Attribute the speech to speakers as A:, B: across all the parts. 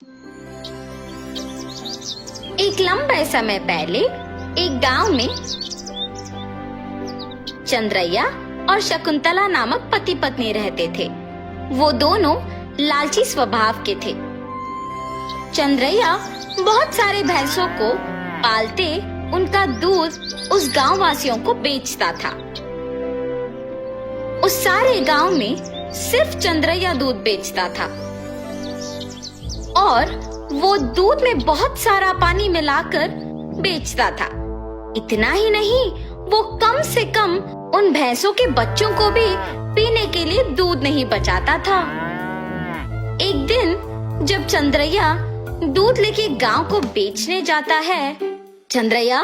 A: एक लंबे समय पहले एक गांव में चंद्रैया और शकुंतला नामक पति पत्नी रहते थे। वो दोनों लालची स्वभाव के थे। चंद्रैया बहुत सारे भैंसों को पालते उनका दूध उस गांव वासियों को बेचता था। उस सारे गांव में सिर्फ चंद्रैया दूध बेचता था और वो दूध में बहुत सारा पानी मिलाकर बेचता था। इतना ही नहीं, वो कम से कम उन भैंसों के बच्चों को भी पीने के लिए दूध नहीं बचाता था। एक दिन जब चंद्रैया दूध लेके गांव को बेचने जाता है, चंद्रैया,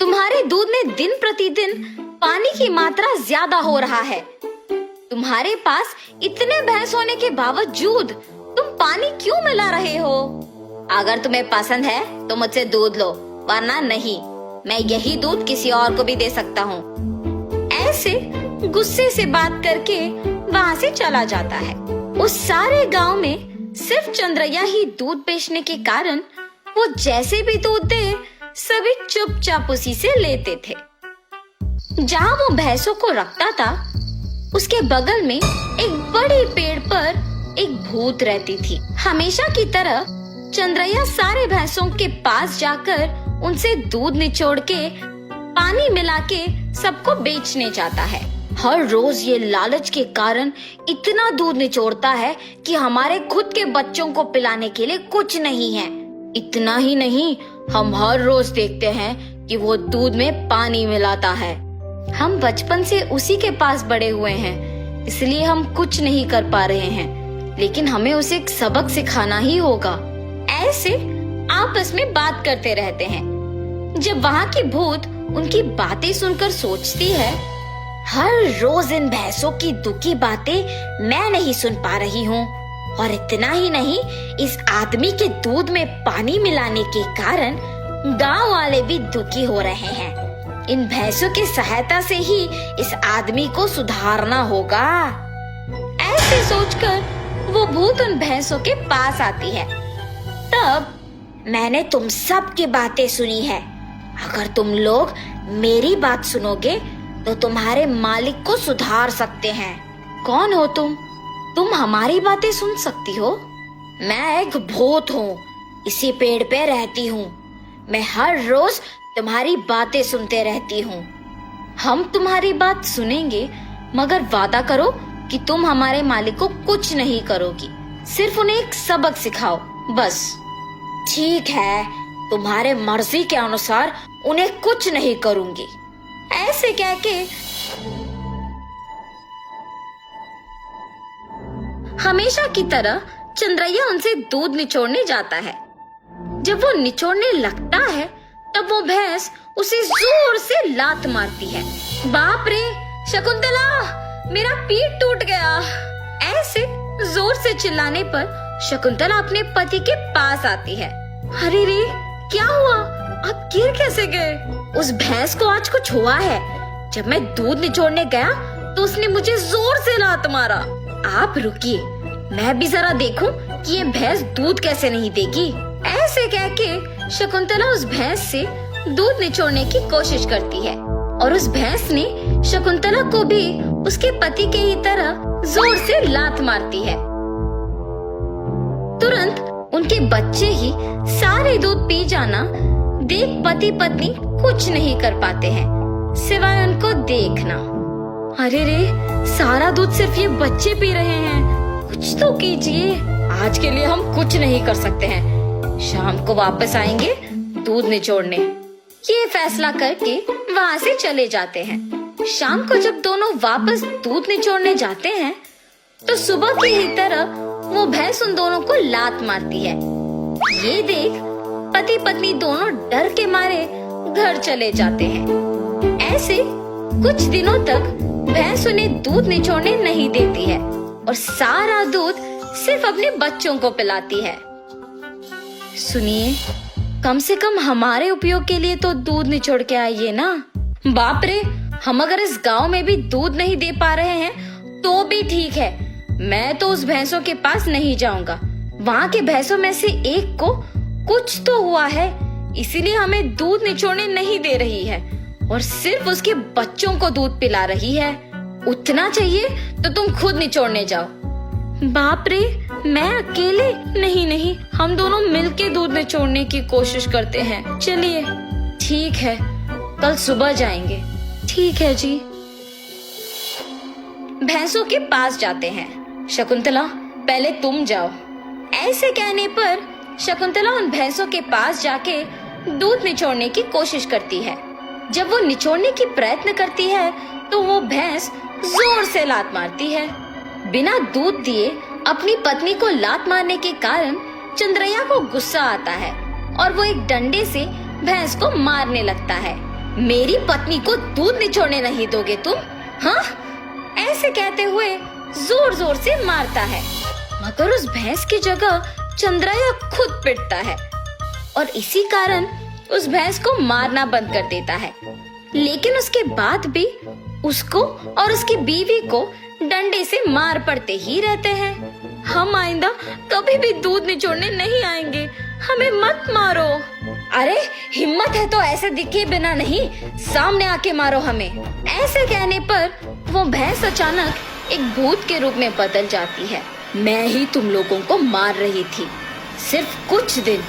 A: तुम्हारे दूध में दिन प्रतिदिन पानी की मात्रा ज्यादा हो रहा है। तुम्हारे पास इतने भैंस होने के बावजूद तुम पानी क्यों मिला रहे हो? अगर तुम्हें पसंद है तो मुझसे दूध लो, वरना नहीं। मैं यही दूध किसी और को भी दे सकता हूँ। ऐसे गुस्से से बात करके वहाँ से चला जाता है। उस सारे गांव में सिर्फ चंद्रैया ही दूध बेचने के कारण वो जैसे भी दूध दे, सभी चुपचाप उसी से लेते थे। जहाँ वो भैंसों को रखता था, उसके बगल में एक बड़े पेड़ पर एक भूत रहती थी। हमेशा की तरह चंद्रैया सारे भैंसों के पास जाकर उनसे दूध निचोड़ के पानी मिला के सबको बेचने जाता है। हर रोज ये लालच के कारण इतना दूध निचोड़ता है कि हमारे खुद के बच्चों को पिलाने के लिए कुछ नहीं है। इतना ही नहीं, हम हर रोज देखते हैं कि वो दूध में पानी मिलाता है। हम बचपन से उसी के पास बड़े हुए हैं, इसलिए हम कुछ नहीं कर पा रहे हैं, लेकिन हमें उसे एक सबक सिखाना ही होगा। ऐसे आपस में बात करते रहते हैं। जब वहाँ की भूत उनकी बातें सुनकर सोचती है, हर रोज इन भैंसों की दुखी बातें मैं नहीं सुन पा रही हूँ, और इतना ही नहीं, इस आदमी के दूध में पानी मिलाने के कारण गांव वाले भी दुखी हो रहे हैं। इन भैंसों की सहायता से ही इस आदमी को सुधारना होगा। ऐसे सोचकर वो भूत उन भैंसों के पास आती है। तब मैंने तुम सब की बातें सुनी है। अगर तुम लोग मेरी बात सुनोगे तो तुम्हारे मालिक को सुधार सकते हैं। कौन हो तुम? तुम हमारी बातें सुन सकती हो? मैं एक भूत हूँ, इसी पेड़ पे रहती हूँ। मैं हर रोज तुम्हारी बातें सुनते रहती हूँ। हम तुम्हारी बात सुनेंगे, मगर वादा करो कि तुम हमारे मालिक को कुछ नहीं करोगी, सिर्फ उन्हें एक सबक सिखाओ, बस। ठीक है, तुम्हारे मर्जी के अनुसार उन्हें कुछ नहीं करूंगी। ऐसे कह के हमेशा की तरह चंद्रैया उनसे दूध निचोड़ने जाता है। जब वो निचोड़ने लगता है, तब वो भैंस उसे जोर से लात मारती है। बाप रे शकुंतला, मेरा पीठ टूट गया। ऐसे जोर से चिल्लाने पर शकुंतला अपने पति के पास आती है। अरे रे, क्या हुआ? आप गिर कैसे गए? उस भैंस को आज कुछ हुआ है। जब मैं दूध निचोड़ने गया तो उसने मुझे जोर से लात मारा। आप रुकिए, मैं भी जरा देखूं कि ये भैंस दूध कैसे नहीं देगी। ऐसे कह के शकुंतला उस भैंस से दूध निचोड़ने की कोशिश करती है, और उस भैंस ने शकुंतला को भी उसके पति के ही तरह जोर से लात मारती है। तुरंत उनके बच्चे ही सारे दूध पी जाना देख पति पत्नी कुछ नहीं कर पाते हैं, सिवाय उनको देखना। अरे रे, सारा दूध सिर्फ ये बच्चे पी रहे हैं, कुछ तो कीजिए। आज के लिए हम कुछ नहीं कर सकते हैं, शाम को वापस आएंगे दूध निचोड़ने। ये फैसला करके वहाँ से चले जाते हैं। शाम को जब दोनों वापस दूध निचोड़ने जाते हैं, तो सुबह की ही तरह वो भैंस उन दोनों को लात मारती है। ये देख पति पत्नी दोनों डर के मारे घर चले जाते हैं। ऐसे कुछ दिनों तक भैंस उन्हें दूध निचोड़ने नहीं देती है और सारा दूध सिर्फ अपने बच्चों को पिलाती है। सुनिए, कम से कम हमारे उपयोग के लिए तो दूध निचोड़ के आइए ना। बाप रे, हम अगर इस गांव में भी दूध नहीं दे पा रहे हैं तो भी ठीक है, मैं तो उस भैंसों के पास नहीं जाऊंगा। वहाँ के भैंसों में से एक को कुछ तो हुआ है, इसीलिए हमें दूध निचोड़ने नहीं दे रही है और सिर्फ उसके बच्चों को दूध पिला रही है। उतना चाहिए तो तुम खुद निचोड़ने जाओ। बाप रे, मैं अकेले? नहीं नहीं, हम दोनों मिलके दूध निचोड़ने की कोशिश करते हैं। चलिए ठीक है, कल सुबह जाएंगे। ठीक है जी। भैंसों के पास जाते हैं। शकुंतला, पहले तुम जाओ। ऐसे कहने पर शकुंतला उन भैंसों के पास जाके दूध निचोड़ने की कोशिश करती है। जब वो निचोड़ने की प्रयत्न करती है तो वो भैंस जोर से लात मारती है। बिना दूध दिए अपनी पत्नी को लात मारने के कारण चंद्रैया को गुस्सा आता है और वो एक डंडे से भैंस को मारने लगता है। मेरी पत्नी को दूध निचोड़ने नहीं दोगे तुम? हाँ? ऐसे कहते हुए जोर जोर से मारता है, मगर उस भैंस की जगह चंद्रैया खुद पिटता है और इसी कारण उस भैंस को मारना बंद कर देता है। लेकिन उसके बाद भी उसको और उसकी बीवी को डंडे से मार पड़ते ही रहते हैं। हम आइंदा कभी भी दूध निचोड़ने नहीं आएंगे, हमें मत मारो। अरे हिम्मत है तो ऐसे दिखे बिना नहीं, सामने आके मारो हमें। ऐसे कहने पर वो भैंस अचानक एक भूत के रूप में बदल जाती है। मैं ही तुम लोगों को मार रही थी। सिर्फ कुछ दिन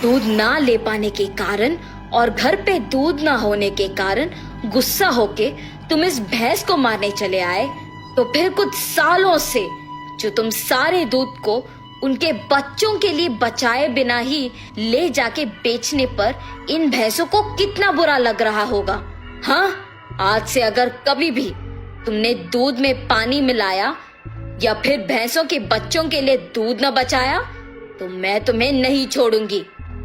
A: दूध ना ले पाने के कारण और घर पे दूध ना होने के कारण गुस्सा होके तुम इस भैंस को मारने चले आए, तो फिर कुछ सालों से जो तुम सारे दूध को उनके बच्चों के लिए बचाए बिना ही ले जाके बेचने पर इन भैंसों को कितना बुरा लग रहा होगा। हाँ, आज से अगर कभी भी तुमने दूध में पानी मिलाया या फिर भैंसों के बच्चों के लिए दूध न बचाया तो मैं तुम्हें नहीं छोड़ूंगी।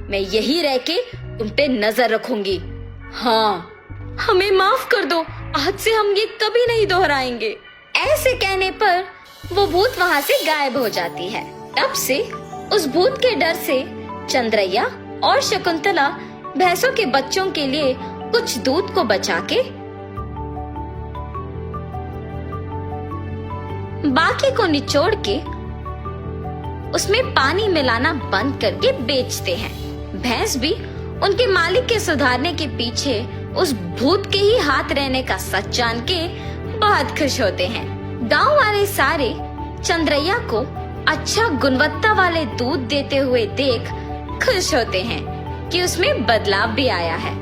A: मैं यही रह के तुम पे नजर रखूंगी। हाँ, हमें माफ कर दो, आज से हम ये कभी नहीं दोहराएंगे। ऐसे कहने पर वो भूत वहाँ से गायब हो जाती है। तब से उस भूत के डर से चंद्रैया और शकुंतला भैंसों के बच्चों के लिए कुछ दूध को बचा के बाकी को निचोड़ के उसमें पानी मिलाना बंद करके बेचते हैं। भैंस भी उनके मालिक के सुधारने के पीछे उस भूत के ही हाथ रहने का सच जान के बहुत खुश होते हैं। गांव वाले सारे चंद्रैया को अच्छा गुणवत्ता वाले दूध देते हुए देख खुश होते हैं कि उसमें बदलाव भी आया है।